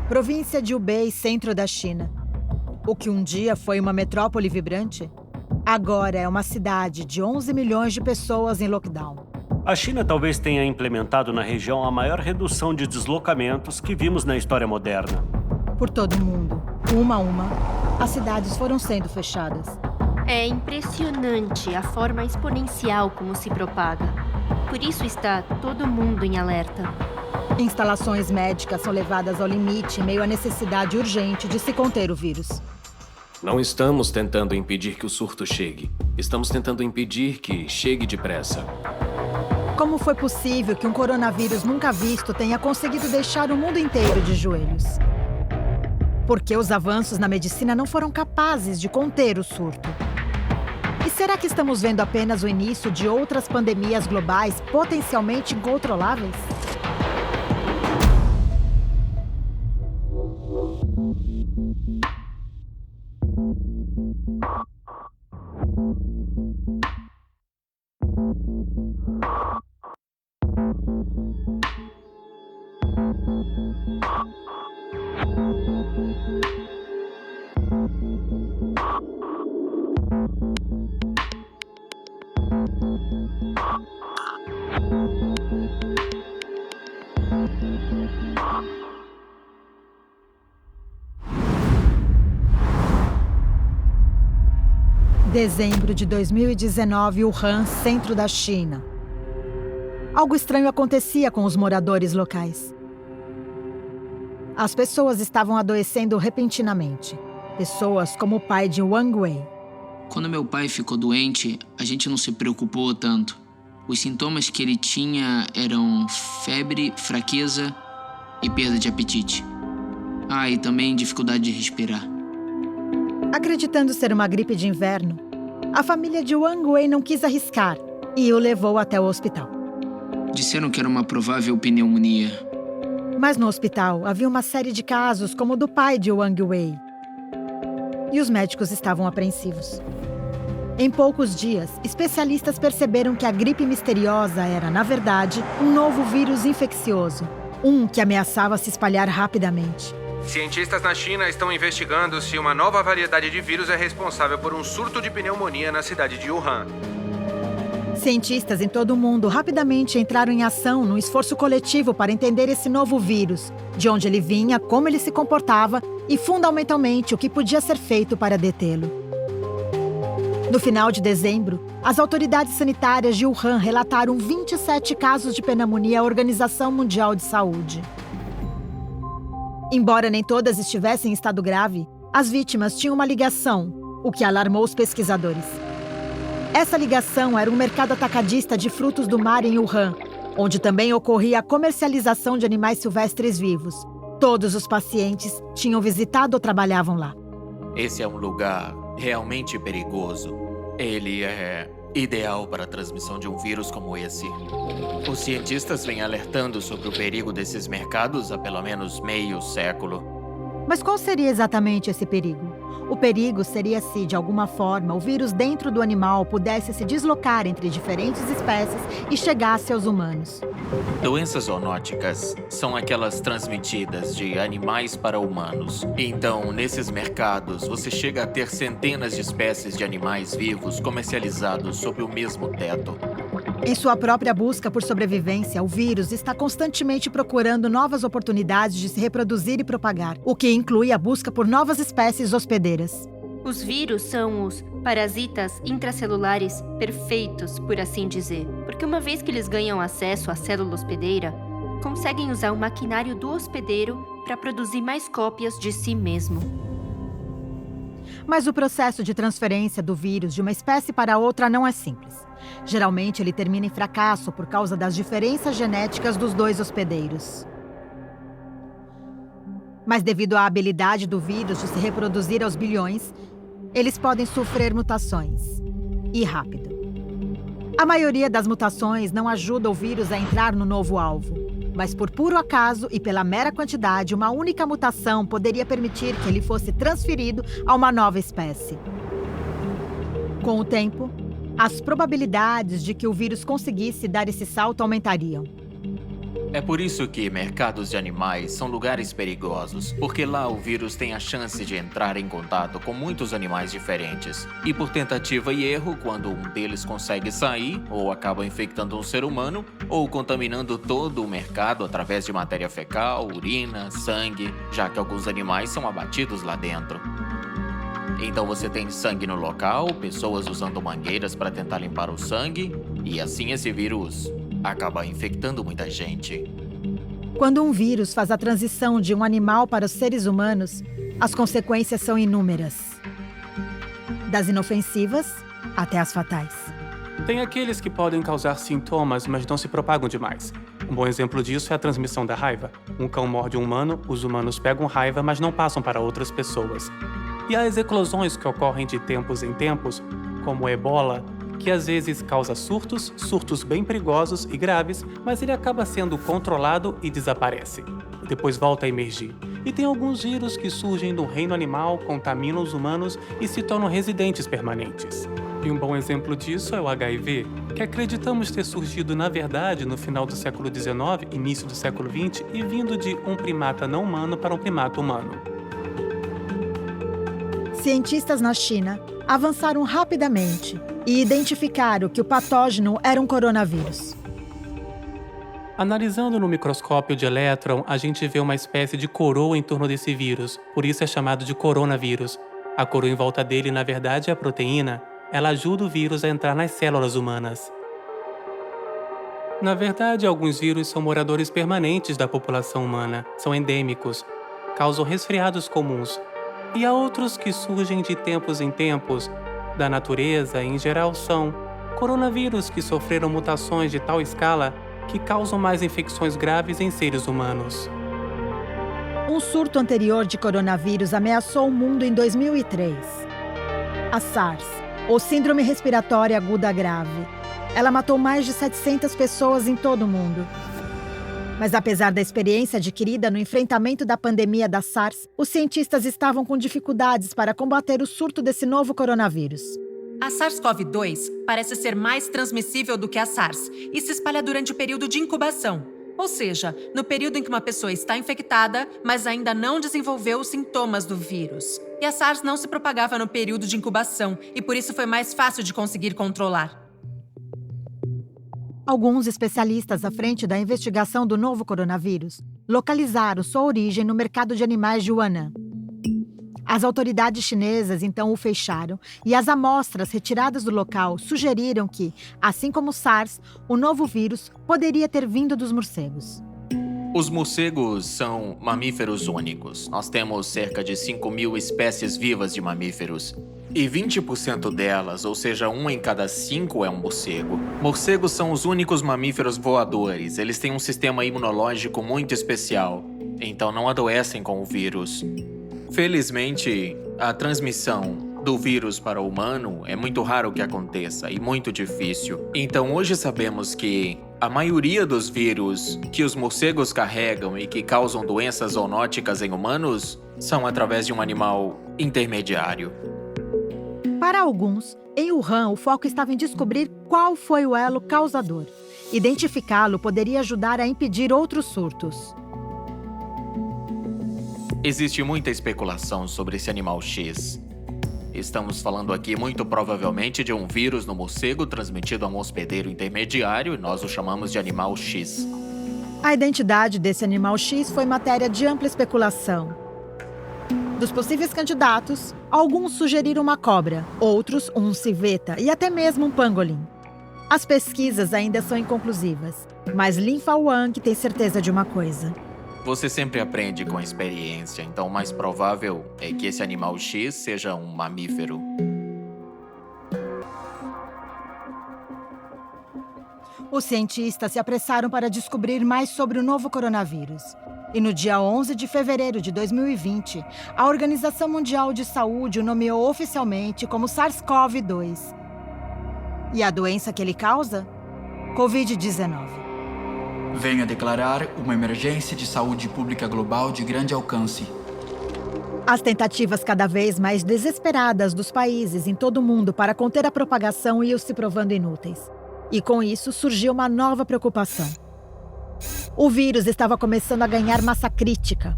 Província de Hubei, centro da China. O que um dia foi uma metrópole vibrante, agora é uma cidade de 11 milhões de pessoas em lockdown. A China talvez tenha implementado na região a maior redução de deslocamentos que vimos na história moderna. Por todo o mundo, uma a uma, as cidades foram sendo fechadas. É impressionante a forma exponencial como se propaga. Por isso está todo mundo em alerta. Instalações médicas são levadas ao limite em meio à necessidade urgente de se conter o vírus. Não estamos tentando impedir que o surto chegue. Estamos tentando impedir que chegue depressa. Como foi possível que um coronavírus nunca visto tenha conseguido deixar o mundo inteiro de joelhos? Porque os avanços na medicina não foram capazes de conter o surto. E será que estamos vendo apenas o início de outras pandemias globais potencialmente incontroláveis? Dezembro de 2019, Wuhan, centro da China. Algo estranho acontecia com os moradores locais. As pessoas estavam adoecendo repentinamente. Pessoas como o pai de Wang Wei. Quando meu pai ficou doente, a gente não se preocupou tanto. Os sintomas que ele tinha eram febre, fraqueza e perda de apetite. E também dificuldade de respirar. Acreditando ser uma gripe de inverno, a família de Wang Wei não quis arriscar e o levou até o hospital. Disseram que era uma provável pneumonia. Mas no hospital havia uma série de casos como o do pai de Wang Wei. E os médicos estavam apreensivos. Em poucos dias, especialistas perceberam que a gripe misteriosa era, na verdade, um novo vírus infeccioso. Um que ameaçava se espalhar rapidamente. Cientistas na China estão investigando se uma nova variedade de vírus é responsável por um surto de pneumonia na cidade de Wuhan. Cientistas em todo o mundo rapidamente entraram em ação num esforço coletivo para entender esse novo vírus, de onde ele vinha, como ele se comportava e, fundamentalmente, o que podia ser feito para detê-lo. No final de dezembro, as autoridades sanitárias de Wuhan relataram 27 casos de pneumonia à Organização Mundial de Saúde. Embora nem todas estivessem em estado grave, as vítimas tinham uma ligação, o que alarmou os pesquisadores. Essa ligação era um mercado atacadista de frutos do mar em Wuhan, onde também ocorria a comercialização de animais silvestres vivos. Todos os pacientes tinham visitado ou trabalhavam lá. Esse é um lugar realmente perigoso. Ele é ideal para a transmissão de um vírus como esse. Os cientistas vêm alertando sobre o perigo desses mercados há pelo menos meio século. Mas qual seria exatamente esse perigo? O perigo seria se, de alguma forma, o vírus dentro do animal pudesse se deslocar entre diferentes espécies e chegasse aos humanos. Doenças zoonóticas são aquelas transmitidas de animais para humanos. Então, nesses mercados, você chega a ter centenas de espécies de animais vivos comercializados sob o mesmo teto. Em sua própria busca por sobrevivência, o vírus está constantemente procurando novas oportunidades de se reproduzir e propagar, o que inclui a busca por novas espécies hospedeiras. Os vírus são os parasitas intracelulares perfeitos, por assim dizer, porque uma vez que eles ganham acesso à célula hospedeira, conseguem usar o maquinário do hospedeiro para produzir mais cópias de si mesmo. Mas o processo de transferência do vírus de uma espécie para outra não é simples. Geralmente, ele termina em fracasso por causa das diferenças genéticas dos dois hospedeiros. Mas devido à habilidade do vírus de se reproduzir aos bilhões, eles podem sofrer mutações. E rápido. A maioria das mutações não ajuda o vírus a entrar no novo alvo. Mas por puro acaso e pela mera quantidade, uma única mutação poderia permitir que ele fosse transferido a uma nova espécie. Com o tempo, as probabilidades de que o vírus conseguisse dar esse salto aumentariam. É por isso que mercados de animais são lugares perigosos, porque lá o vírus tem a chance de entrar em contato com muitos animais diferentes. E por tentativa e erro, quando um deles consegue sair, ou acaba infectando um ser humano, ou contaminando todo o mercado através de matéria fecal, urina, sangue, já que alguns animais são abatidos lá dentro. Então você tem sangue no local, pessoas usando mangueiras para tentar limpar o sangue, e assim esse vírus acaba infectando muita gente. Quando um vírus faz a transição de um animal para os seres humanos, as consequências são inúmeras. Das inofensivas até as fatais. Tem aqueles que podem causar sintomas, mas não se propagam demais. Um bom exemplo disso é a transmissão da raiva. Um cão morde um humano, os humanos pegam raiva, mas não passam para outras pessoas. E há as eclosões que ocorrem de tempos em tempos, como o ebola, que às vezes causa surtos bem perigosos e graves, mas ele acaba sendo controlado e desaparece. E depois volta a emergir. E tem alguns vírus que surgem do reino animal, contaminam os humanos e se tornam residentes permanentes. E um bom exemplo disso é o HIV, que acreditamos ter surgido na verdade no final do século XIX, início do século XX, e vindo de um primata não humano para um primata humano. Cientistas na China avançaram rapidamente e identificaram que o patógeno era um coronavírus. Analisando no microscópio de elétron, a gente vê uma espécie de coroa em torno desse vírus, por isso é chamado de coronavírus. A coroa em volta dele, na verdade, é a proteína. Ela ajuda o vírus a entrar nas células humanas. Na verdade, alguns vírus são moradores permanentes da população humana, são endêmicos, causam resfriados comuns. E há outros que surgem de tempos em tempos, da natureza, em geral são coronavírus que sofreram mutações de tal escala que causam mais infecções graves em seres humanos. Um surto anterior de coronavírus ameaçou o mundo em 2003. A SARS, ou Síndrome Respiratória Aguda Grave. Ela matou mais de 700 pessoas em todo o mundo. Mas apesar da experiência adquirida no enfrentamento da pandemia da SARS, os cientistas estavam com dificuldades para combater o surto desse novo coronavírus. A SARS-CoV-2 parece ser mais transmissível do que a SARS e se espalha durante o período de incubação, ou seja, no período em que uma pessoa está infectada, mas ainda não desenvolveu os sintomas do vírus. E a SARS não se propagava no período de incubação e por isso foi mais fácil de conseguir controlar. Alguns especialistas à frente da investigação do novo coronavírus localizaram sua origem no mercado de animais de Wuhan. As autoridades chinesas então o fecharam e as amostras retiradas do local sugeriram que, assim como o SARS, o novo vírus poderia ter vindo dos morcegos. Os morcegos são mamíferos únicos. Nós temos cerca de 5.000 espécies vivas de mamíferos. E 20% delas, ou seja, 1 em cada 5 é um morcego. Morcegos são os únicos mamíferos voadores. Eles têm um sistema imunológico muito especial, então não adoecem com o vírus. Felizmente, a transmissão do vírus para o humano é muito raro que aconteça e muito difícil. Então hoje sabemos que a maioria dos vírus que os morcegos carregam e que causam doenças zoonóticas em humanos são através de um animal intermediário. Para alguns, em Wuhan, o foco estava em descobrir qual foi o elo causador. Identificá-lo poderia ajudar a impedir outros surtos. Existe muita especulação sobre esse animal X. Estamos falando aqui muito provavelmente de um vírus no morcego transmitido a um hospedeiro intermediário e nós o chamamos de animal X. A identidade desse animal X foi matéria de ampla especulação. Dos possíveis candidatos, alguns sugeriram uma cobra, outros um civeta e até mesmo um pangolim. As pesquisas ainda são inconclusivas, mas Lin Wang tem certeza de uma coisa. Você sempre aprende com a experiência, então o mais provável é que esse animal X seja um mamífero. Os cientistas se apressaram para descobrir mais sobre o novo coronavírus. E no dia 11 de fevereiro de 2020, a Organização Mundial de Saúde o nomeou oficialmente como SARS-CoV-2. E a doença que ele causa? Covid-19. Venho a declarar uma emergência de saúde pública global de grande alcance. As tentativas cada vez mais desesperadas dos países em todo o mundo para conter a propagação iam se provando inúteis. E com isso surgiu uma nova preocupação. O vírus estava começando a ganhar massa crítica.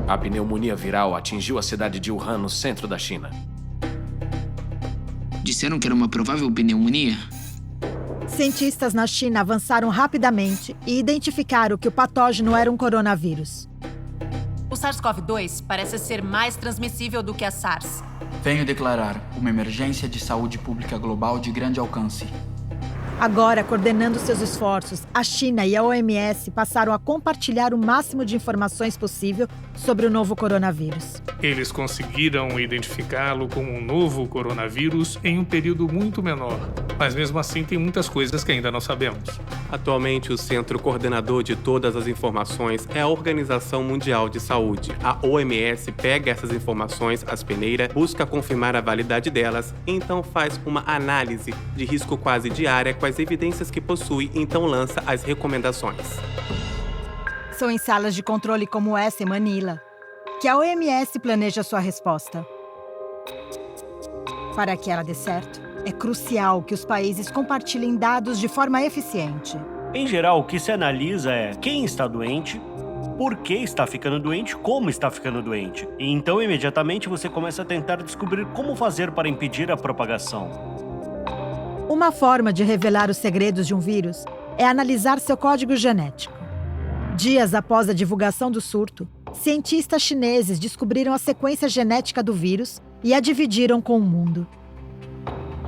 A pneumonia viral atingiu a cidade de Wuhan, no centro da China. Disseram que era uma provável pneumonia? Cientistas na China avançaram rapidamente e identificaram que o patógeno era um coronavírus. O SARS-CoV-2 parece ser mais transmissível do que a SARS. Venho declarar uma emergência de saúde pública global de grande alcance. Agora, coordenando seus esforços, a China e a OMS passaram a compartilhar o máximo de informações possível sobre o novo coronavírus. Eles conseguiram identificá-lo como um novo coronavírus em um período muito menor. Mas mesmo assim, tem muitas coisas que ainda não sabemos. Atualmente, o centro coordenador de todas as informações é a Organização Mundial de Saúde. A OMS pega essas informações, as peneira, busca confirmar a validade delas, e então faz uma análise de risco quase diária com as evidências que possui, e então lança as recomendações. São em salas de controle como essa em Manila que a OMS planeja sua resposta. Para que ela dê certo, é crucial que os países compartilhem dados de forma eficiente. Em geral, o que se analisa é quem está doente, por que está ficando doente, como está ficando doente. E então, imediatamente, você começa a tentar descobrir como fazer para impedir a propagação. Uma forma de revelar os segredos de um vírus é analisar seu código genético. Dias após a divulgação do surto, cientistas chineses descobriram a sequência genética do vírus e a dividiram com o mundo.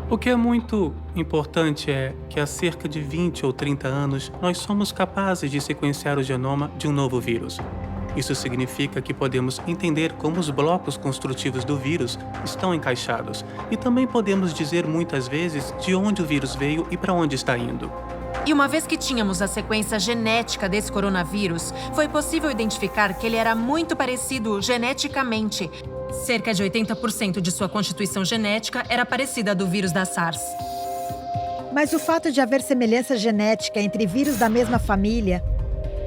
O que é muito importante é que há cerca de 20 ou 30 anos, nós somos capazes de sequenciar o genoma de um novo vírus. Isso significa que podemos entender como os blocos construtivos do vírus estão encaixados. E também podemos dizer muitas vezes de onde o vírus veio e para onde está indo. E uma vez que tínhamos a sequência genética desse coronavírus, foi possível identificar que ele era muito parecido geneticamente. Cerca de 80% de sua constituição genética era parecida à do vírus da SARS. Mas o fato de haver semelhança genética entre vírus da mesma família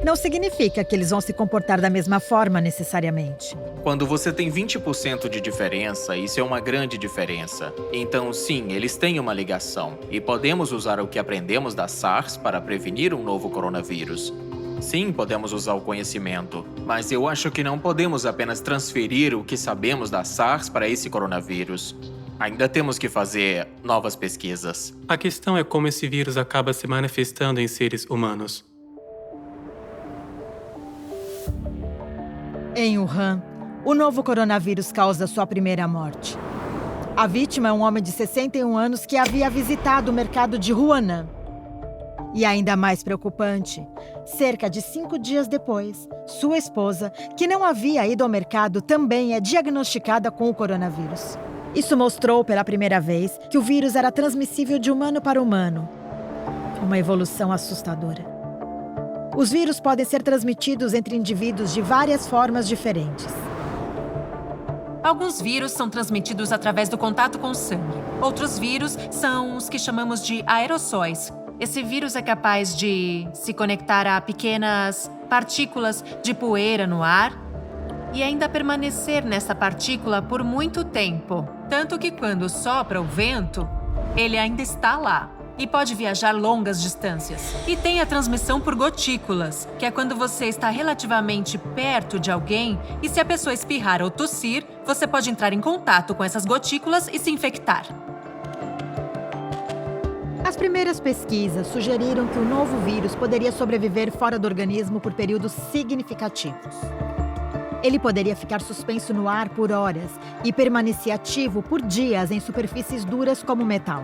não significa que eles vão se comportar da mesma forma necessariamente. Quando você tem 20% de diferença, isso é uma grande diferença. Então, sim, eles têm uma ligação. E podemos usar o que aprendemos da SARS para prevenir um novo coronavírus. Sim, podemos usar o conhecimento. Mas eu acho que não podemos apenas transferir o que sabemos da SARS para esse coronavírus. Ainda temos que fazer novas pesquisas. A questão é como esse vírus acaba se manifestando em seres humanos. Em Wuhan, o novo coronavírus causa sua primeira morte. A vítima é um homem de 61 anos que havia visitado o mercado de Huanan. E ainda mais preocupante, cerca de 5 dias depois, sua esposa, que não havia ido ao mercado, também é diagnosticada com o coronavírus. Isso mostrou pela primeira vez que o vírus era transmissível de humano para humano. Uma evolução assustadora. Os vírus podem ser transmitidos entre indivíduos de várias formas diferentes. Alguns vírus são transmitidos através do contato com o sangue. Outros vírus são os que chamamos de aerossóis. Esse vírus é capaz de se conectar a pequenas partículas de poeira no ar e ainda permanecer nessa partícula por muito tempo. Tanto que quando sopra o vento, ele ainda está lá. E pode viajar longas distâncias. E tem a transmissão por gotículas, que é quando você está relativamente perto de alguém e se a pessoa espirrar ou tossir, você pode entrar em contato com essas gotículas e se infectar. As primeiras pesquisas sugeriram que o novo vírus poderia sobreviver fora do organismo por períodos significativos. Ele poderia ficar suspenso no ar por horas e permanecer ativo por dias em superfícies duras como metal.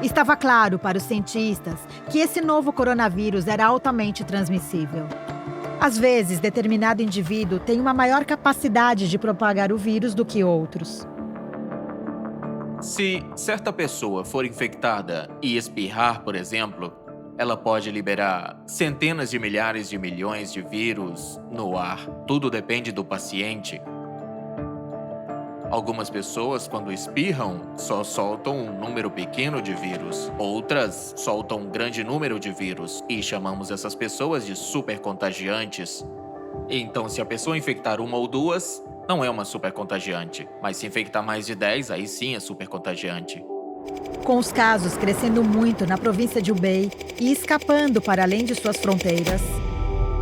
Estava claro para os cientistas que esse novo coronavírus era altamente transmissível. Às vezes, determinado indivíduo tem uma maior capacidade de propagar o vírus do que outros. Se certa pessoa for infectada e espirrar, por exemplo, ela pode liberar centenas de milhares de milhões de vírus no ar. Tudo depende do paciente. Algumas pessoas, quando espirram, só soltam um número pequeno de vírus. Outras soltam um grande número de vírus e chamamos essas pessoas de supercontagiantes. Então, se a pessoa infectar uma ou duas, não é uma super contagiante. Mas se infectar mais de 10, aí sim é super contagiante. Com os casos crescendo muito na província de Hubei e escapando para além de suas fronteiras,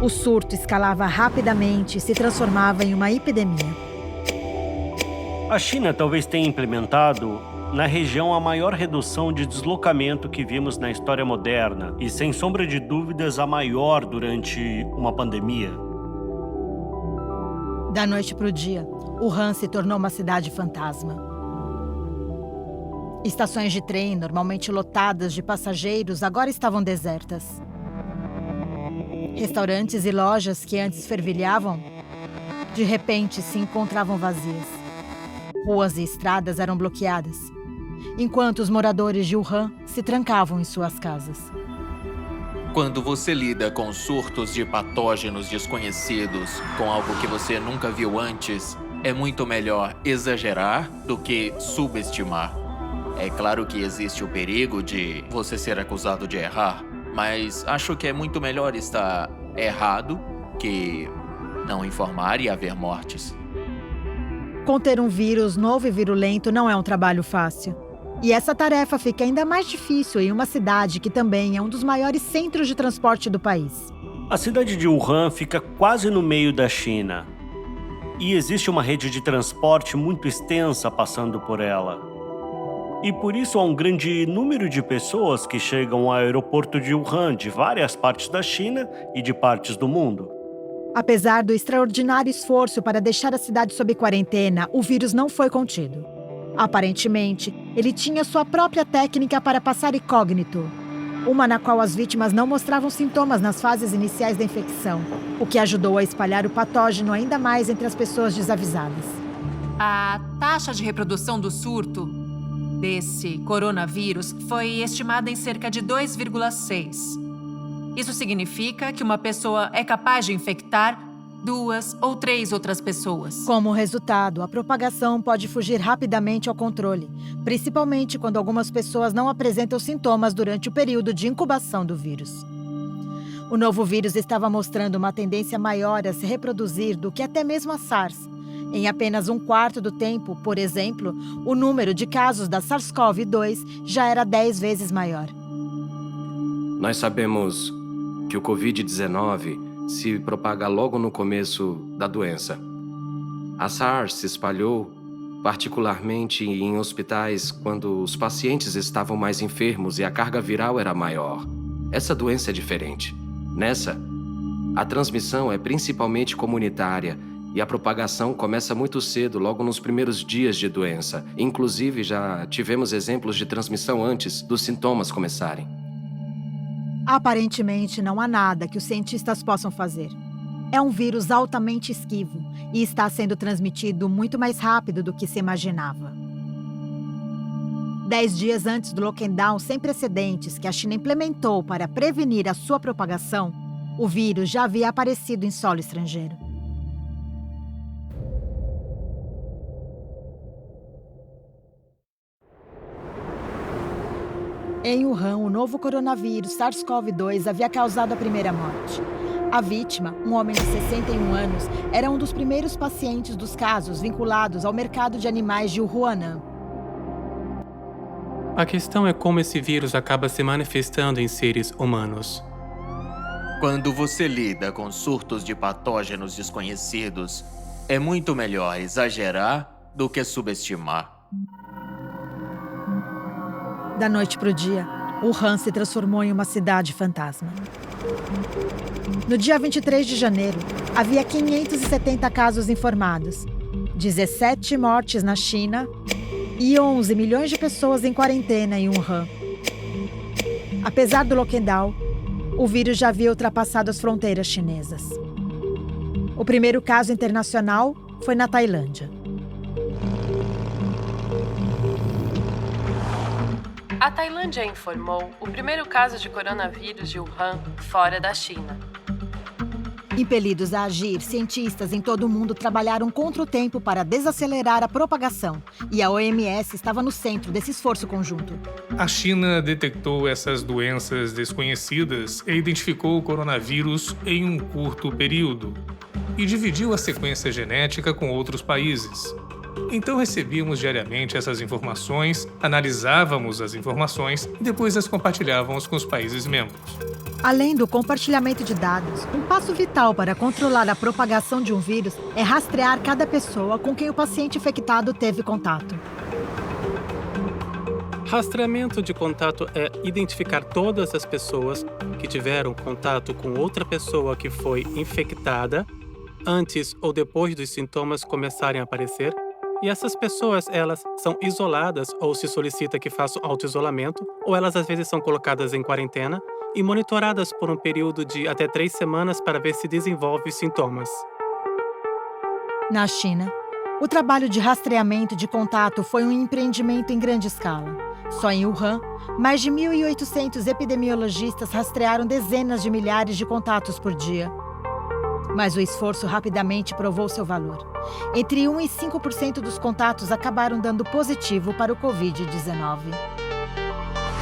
o surto escalava rapidamente e se transformava em uma epidemia. A China talvez tenha implementado na região a maior redução de deslocamento que vimos na história moderna e, sem sombra de dúvidas, a maior durante uma pandemia. Da noite para o dia, Wuhan se tornou uma cidade fantasma. Estações de trem, normalmente lotadas de passageiros, agora estavam desertas. Restaurantes e lojas que antes fervilhavam, de repente se encontravam vazias. Ruas e estradas eram bloqueadas, enquanto os moradores de Wuhan se trancavam em suas casas. Quando você lida com surtos de patógenos desconhecidos, com algo que você nunca viu antes, é muito melhor exagerar do que subestimar. É claro que existe o perigo de você ser acusado de errar, mas acho que é muito melhor estar errado que não informar e haver mortes. Conter um vírus novo e virulento não é um trabalho fácil. E essa tarefa fica ainda mais difícil em uma cidade que também é um dos maiores centros de transporte do país. A cidade de Wuhan fica quase no meio da China. E existe uma rede de transporte muito extensa passando por ela. E por isso há um grande número de pessoas que chegam ao aeroporto de Wuhan de várias partes da China e de partes do mundo. Apesar do extraordinário esforço para deixar a cidade sob quarentena, o vírus não foi contido. Aparentemente, ele tinha sua própria técnica para passar incógnito, uma na qual as vítimas não mostravam sintomas nas fases iniciais da infecção, o que ajudou a espalhar o patógeno ainda mais entre as pessoas desavisadas. A taxa de reprodução do surto desse coronavírus foi estimada em cerca de 2,6. Isso significa que uma pessoa é capaz de infectar 2 ou 3 outras pessoas. Como resultado, a propagação pode fugir rapidamente ao controle, principalmente quando algumas pessoas não apresentam sintomas durante o período de incubação do vírus. O novo vírus estava mostrando uma tendência maior a se reproduzir do que até mesmo a SARS. Em apenas 1/4 do tempo, por exemplo, o número de casos da SARS-CoV-2 já era 10 vezes maior. Nós sabemos que o Covid-19 se propaga logo no começo da doença. A SARS se espalhou particularmente em hospitais quando os pacientes estavam mais enfermos e a carga viral era maior. Essa doença é diferente. Nessa, a transmissão é principalmente comunitária e a propagação começa muito cedo, logo nos primeiros dias de doença. Inclusive, já tivemos exemplos de transmissão antes dos sintomas começarem. Aparentemente, não há nada que os cientistas possam fazer. É um vírus altamente esquivo e está sendo transmitido muito mais rápido do que se imaginava. 10 dias antes do lockdown sem precedentes que a China implementou para prevenir a sua propagação, o vírus já havia aparecido em solo estrangeiro. Em Wuhan, o novo coronavírus SARS-CoV-2 havia causado a primeira morte. A vítima, um homem de 61 anos, era um dos primeiros pacientes dos casos vinculados ao mercado de animais de Wuhan. A questão é como esse vírus acaba se manifestando em seres humanos. Quando você lida com surtos de patógenos desconhecidos, é muito melhor exagerar do que subestimar. Da noite para o dia, Wuhan se transformou em uma cidade fantasma. No dia 23 de janeiro, havia 570 casos informados, 17 mortes na China e 11 milhões de pessoas em quarentena em Wuhan. Apesar do lockdown, o vírus já havia ultrapassado as fronteiras chinesas. O primeiro caso internacional foi na Tailândia. A Tailândia informou o primeiro caso de coronavírus de Wuhan fora da China. Impelidos a agir, cientistas em todo o mundo trabalharam contra o tempo para desacelerar a propagação, e a OMS estava no centro desse esforço conjunto. A China detectou essas doenças desconhecidas e identificou o coronavírus em um curto período, e dividiu a sequência genética com outros países. Então recebíamos diariamente essas informações, analisávamos as informações e depois as compartilhávamos com os países membros. Além do compartilhamento de dados, um passo vital para controlar a propagação de um vírus é rastrear cada pessoa com quem o paciente infectado teve contato. Rastreamento de contato é identificar todas as pessoas que tiveram contato com outra pessoa que foi infectada antes ou depois dos sintomas começarem a aparecer. E essas pessoas, elas são isoladas ou se solicita que façam auto-isolamento, ou elas às vezes são colocadas em quarentena e monitoradas por um período de até 3 semanas para ver se desenvolve sintomas. Na China, o trabalho de rastreamento de contato foi um empreendimento em grande escala. Só em Wuhan, mais de 1.800 epidemiologistas rastrearam dezenas de milhares de contatos por dia. Mas o esforço rapidamente provou seu valor. Entre 1% e 5% dos contatos acabaram dando positivo para o Covid-19.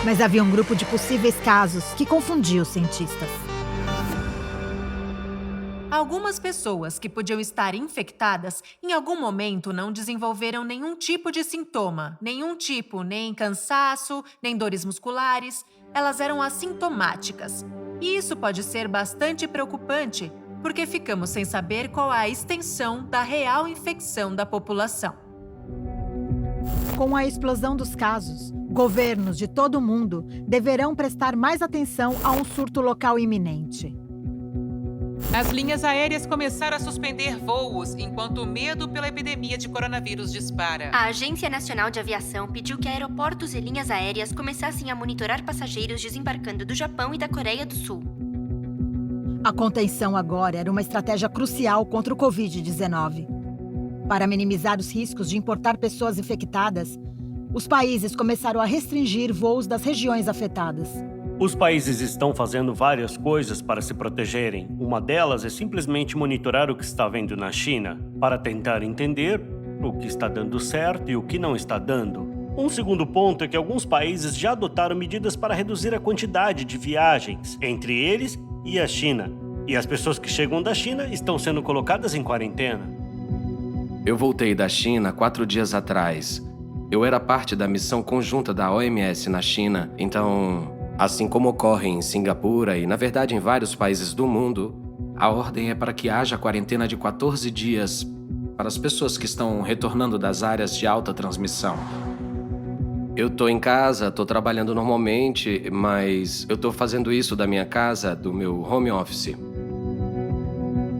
Mas havia um grupo de possíveis casos que confundia os cientistas. Algumas pessoas que podiam estar infectadas, em algum momento não desenvolveram nenhum tipo de sintoma. Nem cansaço, nem dores musculares. Elas eram assintomáticas. E isso pode ser bastante preocupante, porque ficamos sem saber qual a extensão da real infecção da população. Com a explosão dos casos, governos de todo o mundo deverão prestar mais atenção a um surto local iminente. As linhas aéreas começaram a suspender voos enquanto o medo pela epidemia de coronavírus dispara. A Agência Nacional de Aviação pediu que aeroportos e linhas aéreas começassem a monitorar passageiros desembarcando do Japão e da Coreia do Sul. A contenção agora era uma estratégia crucial contra o Covid-19. Para minimizar os riscos de importar pessoas infectadas, os países começaram a restringir voos das regiões afetadas. Os países estão fazendo várias coisas para se protegerem. Uma delas é simplesmente monitorar o que está vendo na China, para tentar entender o que está dando certo e o que não está dando. Um segundo ponto é que alguns países já adotaram medidas para reduzir a quantidade de viagens entre eles e a China. E as pessoas que chegam da China estão sendo colocadas em quarentena. Eu voltei da China 4 dias atrás. Eu era parte da missão conjunta da OMS na China, então, assim como ocorre em Singapura e, na verdade, em vários países do mundo, a ordem é para que haja quarentena de 14 dias para as pessoas que estão retornando das áreas de alta transmissão. Eu tô em casa, tô trabalhando normalmente, mas eu tô fazendo isso da minha casa, do meu home office.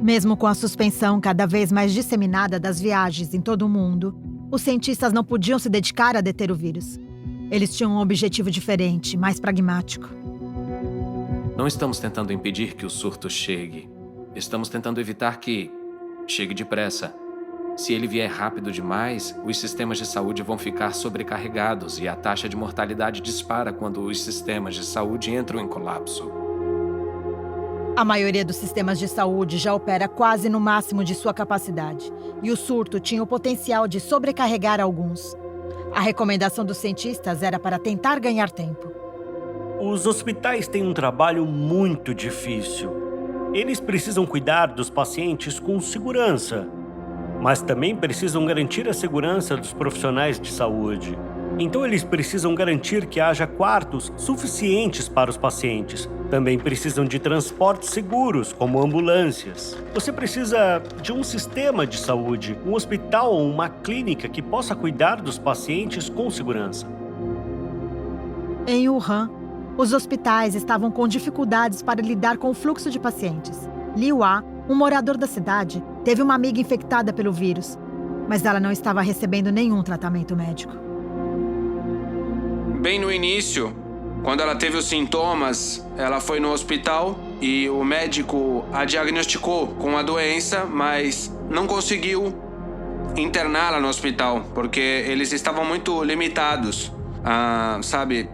Mesmo com a suspensão cada vez mais disseminada das viagens em todo o mundo, os cientistas não podiam se dedicar a deter o vírus. Eles tinham um objetivo diferente, mais pragmático. Não estamos tentando impedir que o surto chegue. Estamos tentando evitar que chegue depressa. Se ele vier rápido demais, os sistemas de saúde vão ficar sobrecarregados e a taxa de mortalidade dispara quando os sistemas de saúde entram em colapso. A maioria dos sistemas de saúde já opera quase no máximo de sua capacidade, e o surto tinha o potencial de sobrecarregar alguns. A recomendação dos cientistas era para tentar ganhar tempo. Os hospitais têm um trabalho muito difícil. Eles precisam cuidar dos pacientes com segurança, mas também precisam garantir a segurança dos profissionais de saúde. Então eles precisam garantir que haja quartos suficientes para os pacientes. Também precisam de transportes seguros, como ambulâncias. Você precisa de um sistema de saúde, um hospital ou uma clínica que possa cuidar dos pacientes com segurança. Em Wuhan, os hospitais estavam com dificuldades para lidar com o fluxo de pacientes. Liu A, um morador da cidade, teve uma amiga infectada pelo vírus, mas ela não estava recebendo nenhum tratamento médico. Bem no início, quando ela teve os sintomas, ela foi no hospital e o médico a diagnosticou com a doença, mas não conseguiu interná-la no hospital, porque eles estavam muito limitados,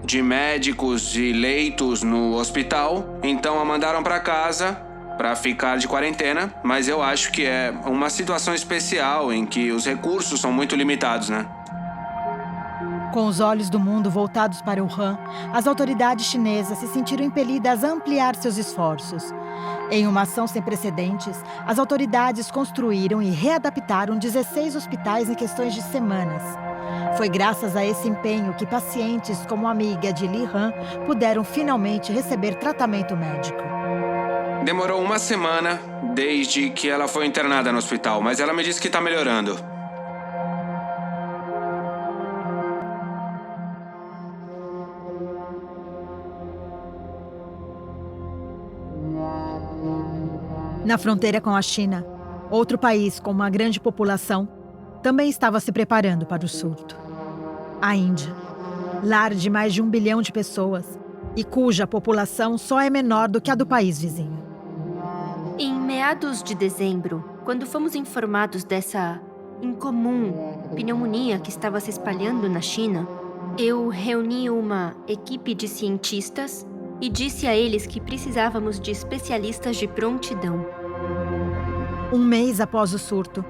de médicos e leitos no hospital. Então a mandaram para casa para ficar de quarentena, mas eu acho que é uma situação especial em que os recursos são muito limitados, né? Com os olhos do mundo voltados para Wuhan, as autoridades chinesas se sentiram impelidas a ampliar seus esforços. Em uma ação sem precedentes, as autoridades construíram e readaptaram 16 hospitais em questões de semanas. Foi graças a esse empenho que pacientes como a amiga de Li Han puderam finalmente receber tratamento médico. Demorou uma semana desde que ela foi internada no hospital, mas ela me disse que está melhorando. Na fronteira com a China, outro país com uma grande população também estava se preparando para o surto. A Índia, lar de mais de 1 bilhão de pessoas e cuja população só é menor do que a do país vizinho. Em meados de dezembro, quando fomos informados dessa incomum pneumonia que estava se espalhando na China, eu reuni uma equipe de cientistas e disse a eles que precisávamos de especialistas de prontidão. Um mês após o surto,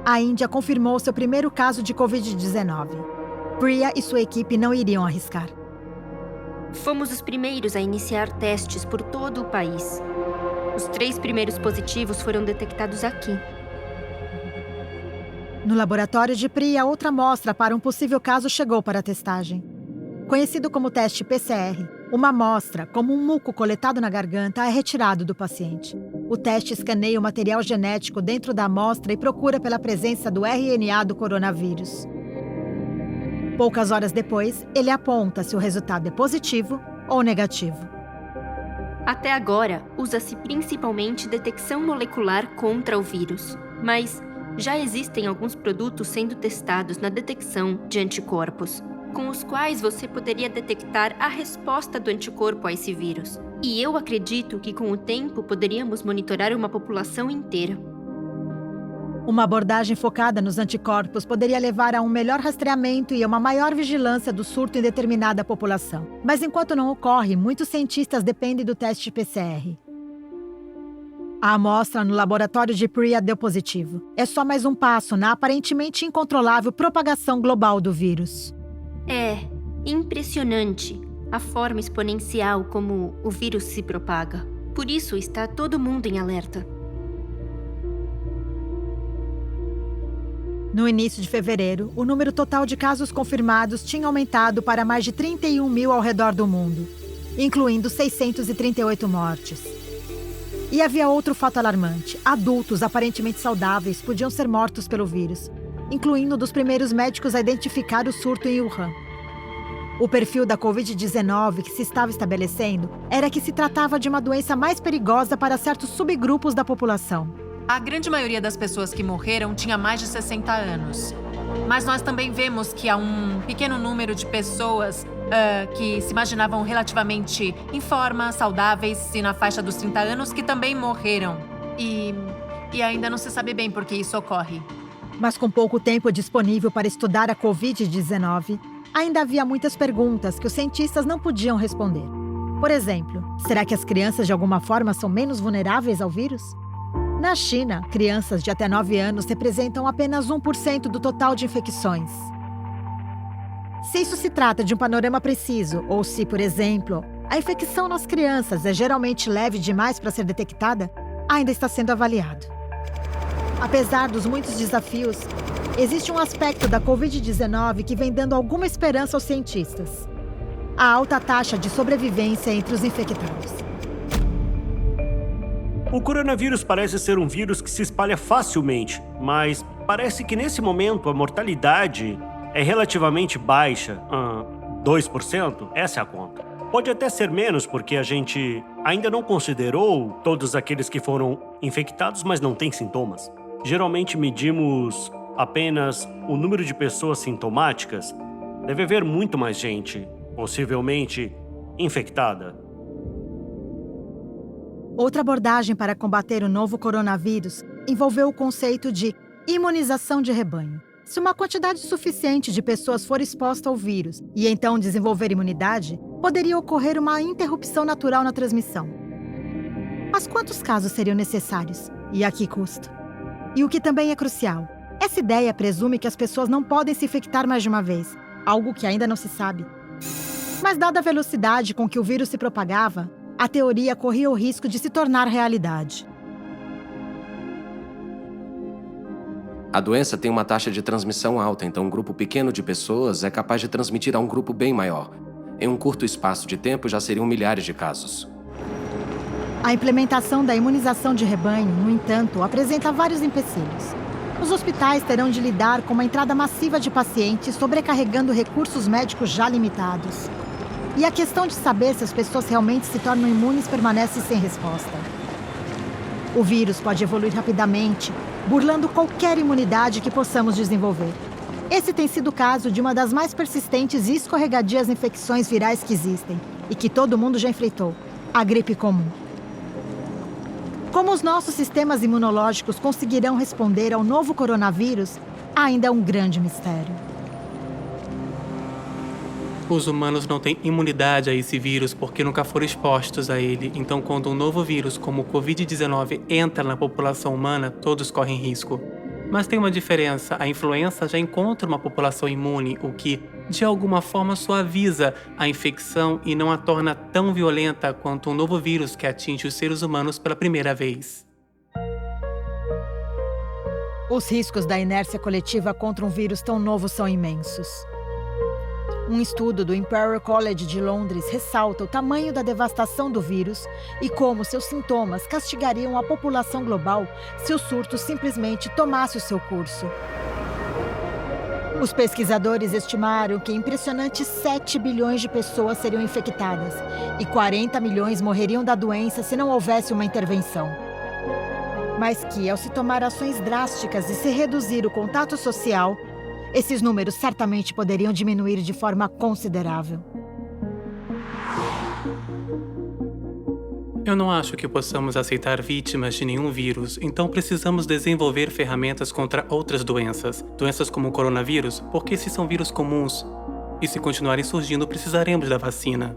a Índia confirmou seu primeiro caso de Covid-19. Priya e sua equipe não iriam arriscar. Fomos os primeiros a iniciar testes por todo o país. Os 3 primeiros positivos foram detectados aqui. No laboratório de Priya, outra amostra para um possível caso chegou para a testagem. Conhecido como teste PCR, uma amostra, como um muco coletado na garganta, é retirado do paciente. O teste escaneia o material genético dentro da amostra e procura pela presença do RNA do coronavírus. Poucas horas depois, ele aponta se o resultado é positivo ou negativo. Até agora, usa-se principalmente detecção molecular contra o vírus, mas já existem alguns produtos sendo testados na detecção de anticorpos, com os quais você poderia detectar a resposta do anticorpo a esse vírus. E eu acredito que com o tempo poderíamos monitorar uma população inteira. Uma abordagem focada nos anticorpos poderia levar a um melhor rastreamento e a uma maior vigilância do surto em determinada população. Mas enquanto não ocorre, muitos cientistas dependem do teste PCR. A amostra no laboratório de Priya deu positivo. É só mais um passo na aparentemente incontrolável propagação global do vírus. É impressionante a forma exponencial como o vírus se propaga. Por isso está todo mundo em alerta. No início de fevereiro, o número total de casos confirmados tinha aumentado para mais de 31 mil ao redor do mundo, incluindo 638 mortes. E havia outro fato alarmante. Adultos aparentemente saudáveis podiam ser mortos pelo vírus, incluindo um dos primeiros médicos a identificar o surto em Wuhan. O perfil da Covid-19 que se estava estabelecendo era que se tratava de uma doença mais perigosa para certos subgrupos da população. A grande maioria das pessoas que morreram tinha mais de 60 anos. Mas nós também vemos que há um pequeno número de pessoas que se imaginavam relativamente em forma, saudáveis e na faixa dos 30 anos que também morreram. E ainda não se sabe bem por que isso ocorre. Mas com pouco tempo disponível para estudar a Covid-19, ainda havia muitas perguntas que os cientistas não podiam responder. Por exemplo, será que as crianças de alguma forma são menos vulneráveis ao vírus? Na China, crianças de até 9 anos representam apenas 1% do total de infecções. Se isso se trata de um panorama preciso, ou se, por exemplo, a infecção nas crianças é geralmente leve demais para ser detectada, ainda está sendo avaliado. Apesar dos muitos desafios, existe um aspecto da Covid-19 que vem dando alguma esperança aos cientistas: a alta taxa de sobrevivência entre os infectados. O coronavírus parece ser um vírus que se espalha facilmente, mas parece que nesse momento a mortalidade é relativamente baixa. 2%? Essa é a conta. Pode até ser menos porque a gente ainda não considerou todos aqueles que foram infectados, mas não têm sintomas. Geralmente medimos apenas o número de pessoas sintomáticas. Deve haver muito mais gente, possivelmente infectada. Outra abordagem para combater o novo coronavírus envolveu o conceito de imunização de rebanho. Se uma quantidade suficiente de pessoas for exposta ao vírus e então desenvolver imunidade, poderia ocorrer uma interrupção natural na transmissão. Mas quantos casos seriam necessários? E a que custo? E o que também é crucial, essa ideia presume que as pessoas não podem se infectar mais de uma vez, algo que ainda não se sabe. Mas dada a velocidade com que o vírus se propagava, a teoria corria o risco de se tornar realidade. A doença tem uma taxa de transmissão alta, então um grupo pequeno de pessoas é capaz de transmitir a um grupo bem maior. Em um curto espaço de tempo já seriam milhares de casos. A implementação da imunização de rebanho, no entanto, apresenta vários empecilhos. Os hospitais terão de lidar com uma entrada massiva de pacientes, sobrecarregando recursos médicos já limitados. E a questão de saber se as pessoas realmente se tornam imunes permanece sem resposta. O vírus pode evoluir rapidamente, burlando qualquer imunidade que possamos desenvolver. Esse tem sido o caso de uma das mais persistentes e escorregadias infecções virais que existem e que todo mundo já enfrentou, a gripe comum. Como os nossos sistemas imunológicos conseguirão responder ao novo coronavírus, ainda é um grande mistério. Os humanos não têm imunidade a esse vírus porque nunca foram expostos a ele. Então, quando um novo vírus, como o Covid-19, entra na população humana, todos correm risco. Mas tem uma diferença. A influenza já encontra uma população imune, o que, de alguma forma, suaviza a infecção e não a torna tão violenta quanto um novo vírus que atinge os seres humanos pela primeira vez. Os riscos da inércia coletiva contra um vírus tão novo são imensos. Um estudo do Imperial College de Londres ressalta o tamanho da devastação do vírus e como seus sintomas castigariam a população global se o surto simplesmente tomasse o seu curso. Os pesquisadores estimaram que impressionantes 7 bilhões de pessoas seriam infectadas e 40 milhões morreriam da doença se não houvesse uma intervenção. Mas que, ao se tomar ações drásticas e se reduzir o contato social, esses números certamente poderiam diminuir de forma considerável. Eu não acho que possamos aceitar vítimas de nenhum vírus, então precisamos desenvolver ferramentas contra outras doenças. Doenças como o coronavírus, porque esses são vírus comuns. E se continuarem surgindo, precisaremos da vacina.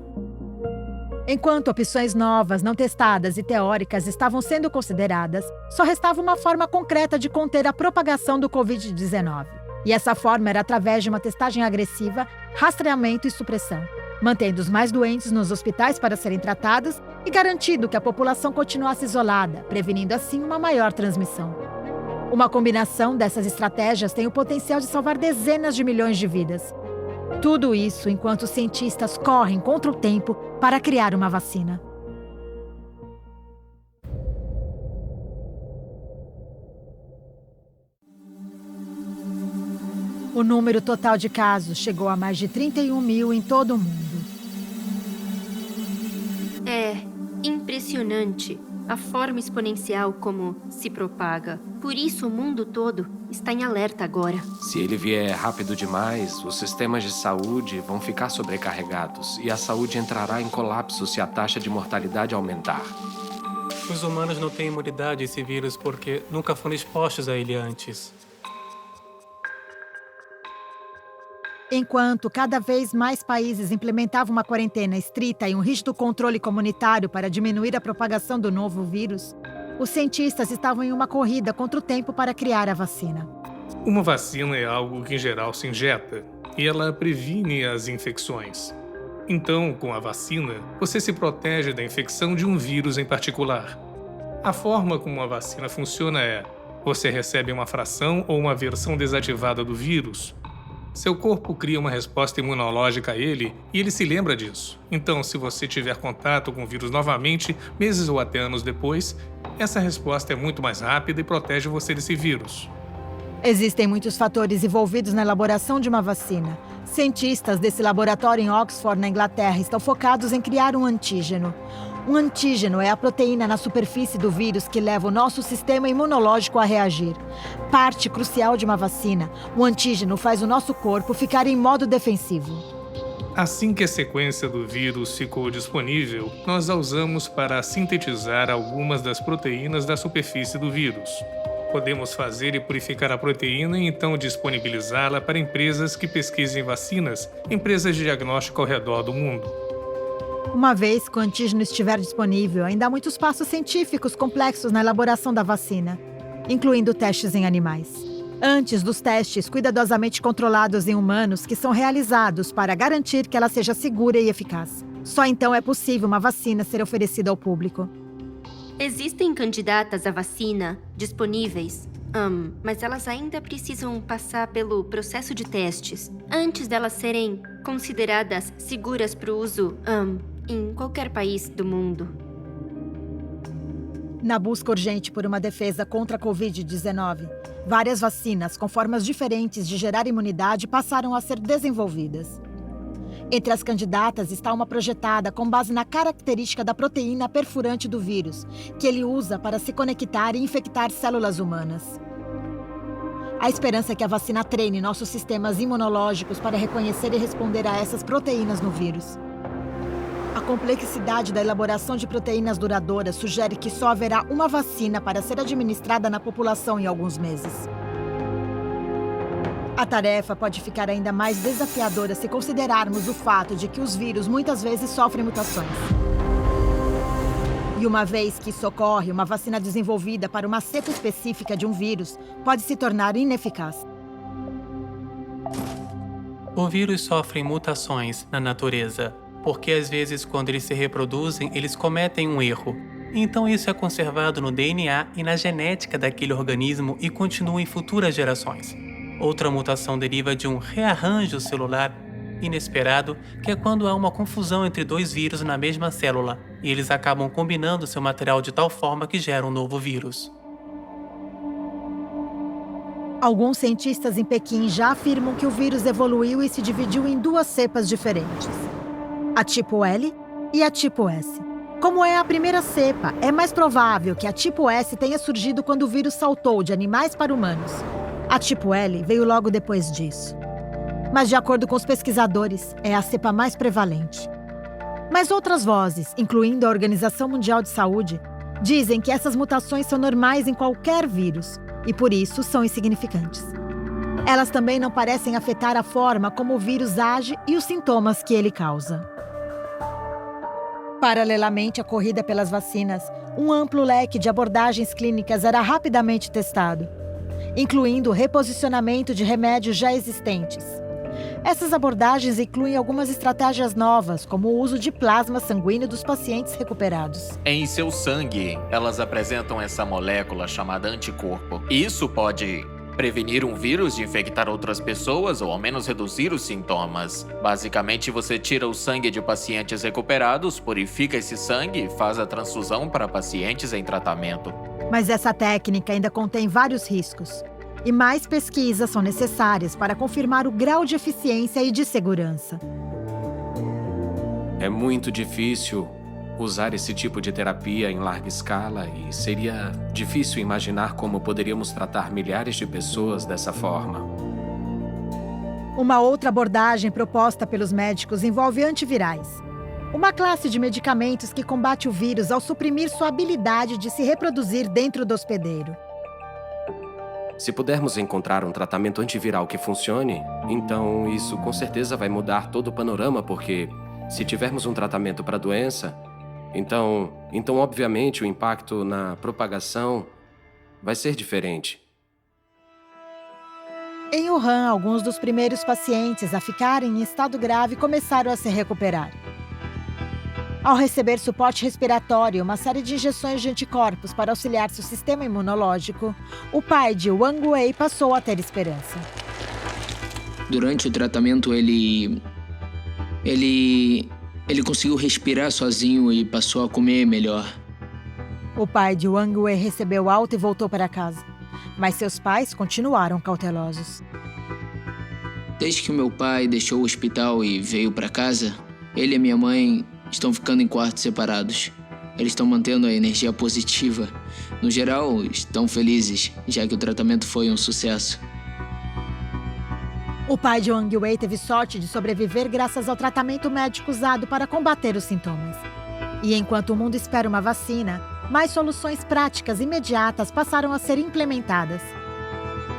Enquanto opções novas, não testadas e teóricas estavam sendo consideradas, só restava uma forma concreta de conter a propagação do Covid-19. E essa forma era através de uma testagem agressiva, rastreamento e supressão, mantendo os mais doentes nos hospitais para serem tratados e garantindo que a população continuasse isolada, prevenindo assim uma maior transmissão. Uma combinação dessas estratégias tem o potencial de salvar dezenas de milhões de vidas. Tudo isso enquanto os cientistas correm contra o tempo para criar uma vacina. O número total de casos chegou a mais de 31 mil em todo o mundo. É impressionante a forma exponencial como se propaga. Por isso o mundo todo está em alerta agora. Se ele vier rápido demais, os sistemas de saúde vão ficar sobrecarregados e a saúde entrará em colapso se a taxa de mortalidade aumentar. Os humanos não têm imunidade a esse vírus porque nunca foram expostos a ele antes. Enquanto cada vez mais países implementavam uma quarentena estrita e um rígido controle comunitário para diminuir a propagação do novo vírus, os cientistas estavam em uma corrida contra o tempo para criar a vacina. Uma vacina é algo que em geral se injeta e ela previne as infecções. Então, com a vacina, você se protege da infecção de um vírus em particular. A forma como a vacina funciona é: você recebe uma fração ou uma versão desativada do vírus. Seu corpo cria uma resposta imunológica a ele e ele se lembra disso. Então, se você tiver contato com o vírus novamente, meses ou até anos depois, essa resposta é muito mais rápida e protege você desse vírus. Existem muitos fatores envolvidos na elaboração de uma vacina. Cientistas desse laboratório em Oxford, na Inglaterra, estão focados em criar um antígeno. Um antígeno é a proteína na superfície do vírus que leva o nosso sistema imunológico a reagir. Parte crucial de uma vacina, o antígeno faz o nosso corpo ficar em modo defensivo. Assim que a sequência do vírus ficou disponível, nós a usamos para sintetizar algumas das proteínas da superfície do vírus. Podemos fazer e purificar a proteína e então disponibilizá-la para empresas que pesquisem vacinas, empresas de diagnóstico ao redor do mundo. Uma vez que o antígeno estiver disponível, ainda há muitos passos científicos complexos na elaboração da vacina, incluindo testes em animais. Antes dos testes cuidadosamente controlados em humanos que são realizados para garantir que ela seja segura e eficaz. Só então é possível uma vacina ser oferecida ao público. Existem candidatas à vacina disponíveis, mas elas ainda precisam passar pelo processo de testes antes delas serem consideradas seguras para o uso em qualquer país do mundo. Na busca urgente por uma defesa contra a Covid-19, várias vacinas com formas diferentes de gerar imunidade passaram a ser desenvolvidas. Entre as candidatas está uma projetada com base na característica da proteína perfurante do vírus, que ele usa para se conectar e infectar células humanas. A esperança é que a vacina treine nossos sistemas imunológicos para reconhecer e responder a essas proteínas no vírus. A complexidade da elaboração de proteínas duradouras sugere que só haverá uma vacina para ser administrada na população em alguns meses. A tarefa pode ficar ainda mais desafiadora se considerarmos o fato de que os vírus muitas vezes sofrem mutações. E uma vez que isso ocorre, uma vacina desenvolvida para uma cepa específica de um vírus pode se tornar ineficaz. O vírus sofre mutações na natureza, porque às vezes quando eles se reproduzem, eles cometem um erro. Então isso é conservado no DNA e na genética daquele organismo e continua em futuras gerações. Outra mutação deriva de um rearranjo celular inesperado, que é quando há uma confusão entre dois vírus na mesma célula, e eles acabam combinando seu material de tal forma que gera um novo vírus. Alguns cientistas em Pequim já afirmam que o vírus evoluiu e se dividiu em duas cepas diferentes, a tipo L e a tipo S. Como é a primeira cepa, é mais provável que a tipo S tenha surgido quando o vírus saltou de animais para humanos. A tipo L veio logo depois disso. Mas, de acordo com os pesquisadores, é a cepa mais prevalente. Mas outras vozes, incluindo a Organização Mundial de Saúde, dizem que essas mutações são normais em qualquer vírus e, por isso, são insignificantes. Elas também não parecem afetar a forma como o vírus age e os sintomas que ele causa. Paralelamente à corrida pelas vacinas, um amplo leque de abordagens clínicas era rapidamente testado, incluindo o reposicionamento de remédios já existentes. Essas abordagens incluem algumas estratégias novas, como o uso de plasma sanguíneo dos pacientes recuperados. Em seu sangue, elas apresentam essa molécula chamada anticorpo. Isso pode prevenir um vírus de infectar outras pessoas ou ao menos reduzir os sintomas. Basicamente, você tira o sangue de pacientes recuperados, purifica esse sangue e faz a transfusão para pacientes em tratamento. Mas essa técnica ainda contém vários riscos. E mais pesquisas são necessárias para confirmar o grau de eficiência e de segurança. É muito difícil usar esse tipo de terapia em larga escala e seria difícil imaginar como poderíamos tratar milhares de pessoas dessa forma. Uma outra abordagem proposta pelos médicos envolve antivirais, uma classe de medicamentos que combate o vírus ao suprimir sua habilidade de se reproduzir dentro do hospedeiro. Se pudermos encontrar um tratamento antiviral que funcione, então isso com certeza vai mudar todo o panorama, porque se tivermos um tratamento para a doença, então obviamente o impacto na propagação vai ser diferente. Em Wuhan, alguns dos primeiros pacientes a ficarem em estado grave começaram a se recuperar. Ao receber suporte respiratório e uma série de injeções de anticorpos para auxiliar seu sistema imunológico, o pai de Wang Wei passou a ter esperança. Durante o tratamento, ele conseguiu respirar sozinho e passou a comer melhor. O pai de Wang Wei recebeu alta e voltou para casa, mas seus pais continuaram cautelosos. Desde que o meu pai deixou o hospital e veio para casa, ele e minha mãe estão ficando em quartos separados. Eles estão mantendo a energia positiva. No geral, estão felizes, já que o tratamento foi um sucesso. O pai de Wang Wei teve sorte de sobreviver graças ao tratamento médico usado para combater os sintomas. E enquanto o mundo espera uma vacina, mais soluções práticas imediatas passaram a ser implementadas.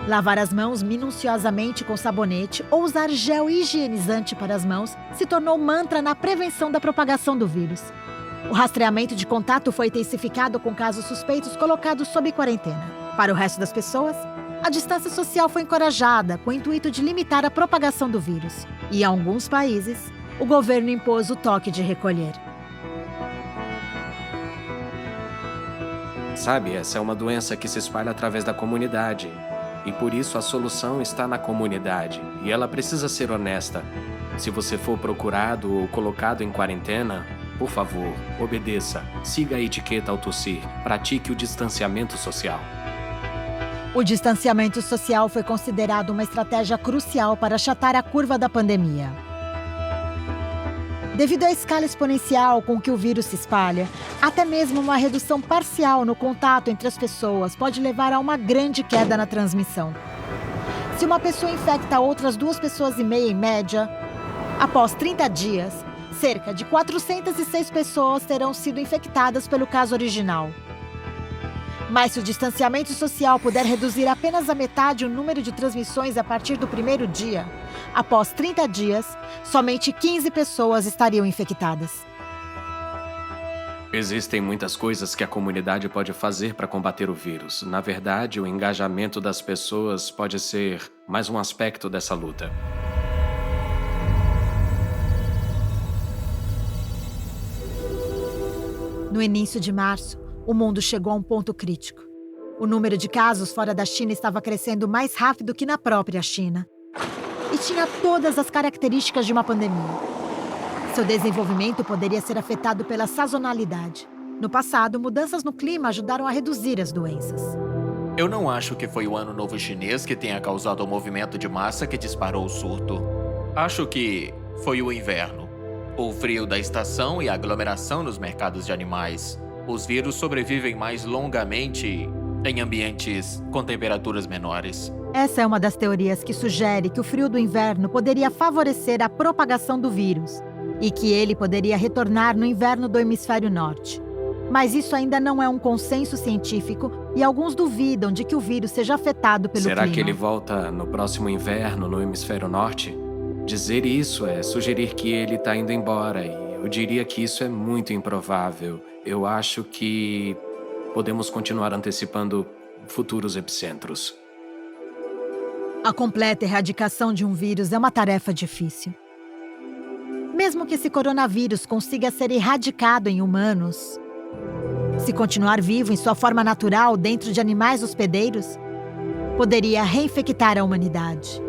Lavar as mãos minuciosamente com sabonete ou usar gel higienizante para as mãos se tornou mantra na prevenção da propagação do vírus. O rastreamento de contato foi intensificado com casos suspeitos colocados sob quarentena. Para o resto das pessoas, a distância social foi encorajada com o intuito de limitar a propagação do vírus. E em alguns países, o governo impôs o toque de recolher. Sabe, essa é uma doença que se espalha através da comunidade. E por isso a solução está na comunidade. E ela precisa ser honesta. Se você for procurado ou colocado em quarentena, por favor, obedeça. Siga a etiqueta ao tossir. Pratique o distanciamento social. O distanciamento social foi considerado uma estratégia crucial para achatar a curva da pandemia. Devido à escala exponencial com que o vírus se espalha, até mesmo uma redução parcial no contato entre as pessoas pode levar a uma grande queda na transmissão. Se uma pessoa infecta outras 2,5 pessoas em média, após 30 dias, cerca de 406 pessoas terão sido infectadas pelo caso original. Mas se o distanciamento social puder reduzir apenas a metade o número de transmissões a partir do primeiro dia, após 30 dias, somente 15 pessoas estariam infectadas. Existem muitas coisas que a comunidade pode fazer para combater o vírus. Na verdade, o engajamento das pessoas pode ser mais um aspecto dessa luta. No início de março, o mundo chegou a um ponto crítico. O número de casos fora da China estava crescendo mais rápido que na própria China. E tinha todas as características de uma pandemia. Seu desenvolvimento poderia ser afetado pela sazonalidade. No passado, mudanças no clima ajudaram a reduzir as doenças. Eu não acho que foi o Ano Novo Chinês que tenha causado o movimento de massa que disparou o surto. Acho que foi o inverno. O frio da estação e a aglomeração nos mercados de animais. Os vírus sobrevivem mais longamente em ambientes com temperaturas menores. Essa é uma das teorias que sugere que o frio do inverno poderia favorecer a propagação do vírus e que ele poderia retornar no inverno do hemisfério norte. Mas isso ainda não é um consenso científico e alguns duvidam de que o vírus seja afetado pelo clima. Será que ele volta no próximo inverno no hemisfério norte? Dizer isso é sugerir que ele está indo embora e eu diria que isso é muito improvável. Eu acho que podemos continuar antecipando futuros epicentros. A completa erradicação de um vírus é uma tarefa difícil. Mesmo que esse coronavírus consiga ser erradicado em humanos, se continuar vivo em sua forma natural dentro de animais hospedeiros, poderia reinfectar a humanidade.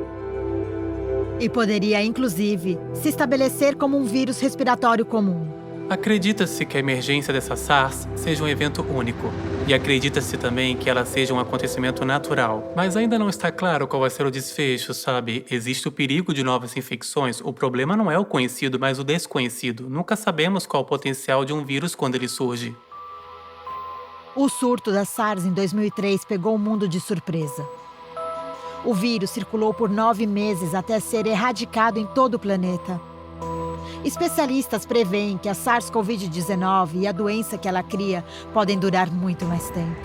E poderia, inclusive, se estabelecer como um vírus respiratório comum. Acredita-se que a emergência dessa SARS seja um evento único. E acredita-se também que ela seja um acontecimento natural. Mas ainda não está claro qual vai ser o desfecho, sabe? Existe o perigo de novas infecções. O problema não é o conhecido, mas o desconhecido. Nunca sabemos qual o potencial de um vírus quando ele surge. O surto da SARS em 2003 pegou o mundo de surpresa. O vírus circulou por 9 meses até ser erradicado em todo o planeta. Especialistas preveem que a SARS-CoV-19 e a doença que ela cria podem durar muito mais tempo.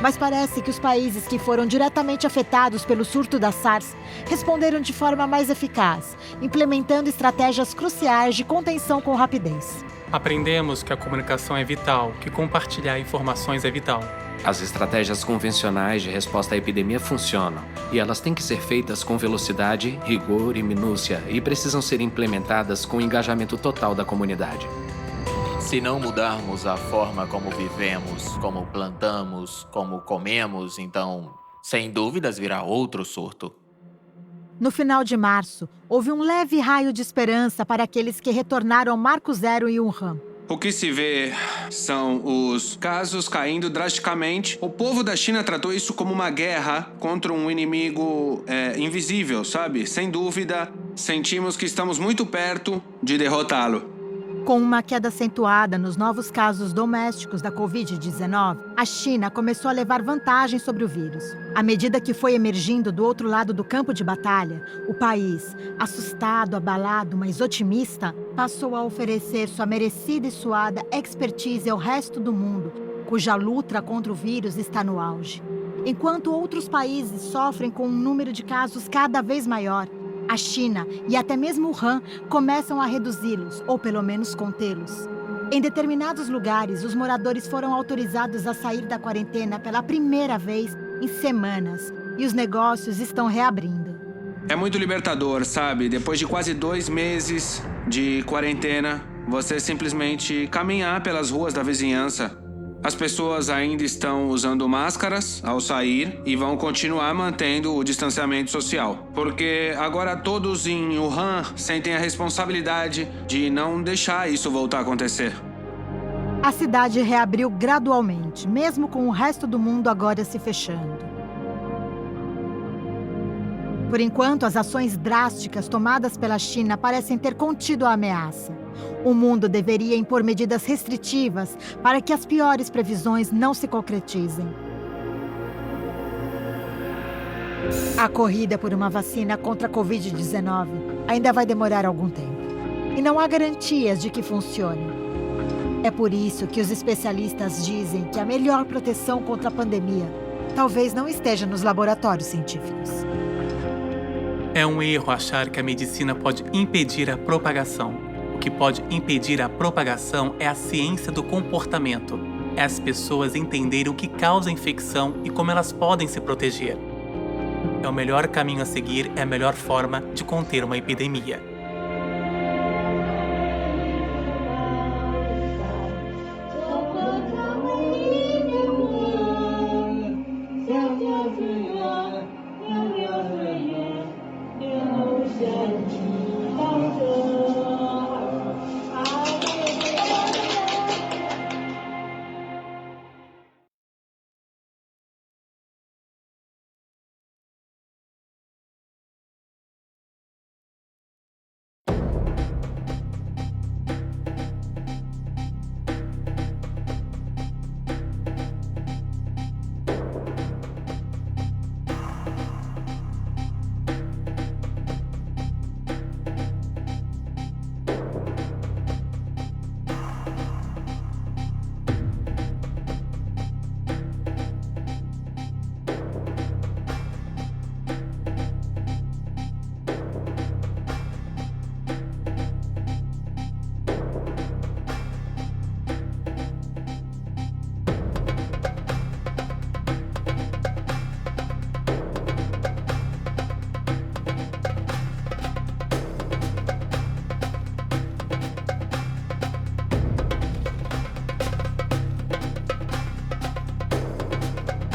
Mas parece que os países que foram diretamente afetados pelo surto da SARS responderam de forma mais eficaz, implementando estratégias cruciais de contenção com rapidez. Aprendemos que a comunicação é vital, que compartilhar informações é vital. As estratégias convencionais de resposta à epidemia funcionam, e elas têm que ser feitas com velocidade, rigor e minúcia, e precisam ser implementadas com o engajamento total da comunidade. Se não mudarmos a forma como vivemos, como plantamos, como comemos, então, sem dúvidas, virá outro surto. No final de março, houve um leve raio de esperança para aqueles que retornaram ao Marco Zero em Wuhan. O que se vê são os casos caindo drasticamente. O povo da China tratou isso como uma guerra contra um inimigo invisível, sabe? Sem dúvida, sentimos que estamos muito perto de derrotá-lo. Com uma queda acentuada nos novos casos domésticos da Covid-19, a China começou a levar vantagem sobre o vírus. À medida que foi emergindo do outro lado do campo de batalha, o país, assustado, abalado, mas otimista, passou a oferecer sua merecida e suada expertise ao resto do mundo, cuja luta contra o vírus está no auge. Enquanto outros países sofrem com um número de casos cada vez maior, a China e até mesmo Wuhan começam a reduzi-los, ou pelo menos contê-los. Em determinados lugares, os moradores foram autorizados a sair da quarentena pela primeira vez em semanas, e os negócios estão reabrindo. É muito libertador, sabe? Depois de quase 2 meses de quarentena, você simplesmente caminhar pelas ruas da vizinhança. As pessoas ainda estão usando máscaras ao sair e vão continuar mantendo o distanciamento social. Porque agora todos em Wuhan sentem a responsabilidade de não deixar isso voltar a acontecer. A cidade reabriu gradualmente, mesmo com o resto do mundo agora se fechando. Por enquanto, as ações drásticas tomadas pela China parecem ter contido a ameaça. O mundo deveria impor medidas restritivas para que as piores previsões não se concretizem. A corrida por uma vacina contra a Covid-19 ainda vai demorar algum tempo. E não há garantias de que funcione. É por isso que os especialistas dizem que a melhor proteção contra a pandemia talvez não esteja nos laboratórios científicos. É um erro achar que a medicina pode impedir a propagação. O que pode impedir a propagação é a ciência do comportamento. É as pessoas entenderem o que causa a infecção e como elas podem se proteger. É o melhor caminho a seguir, é a melhor forma de conter uma epidemia.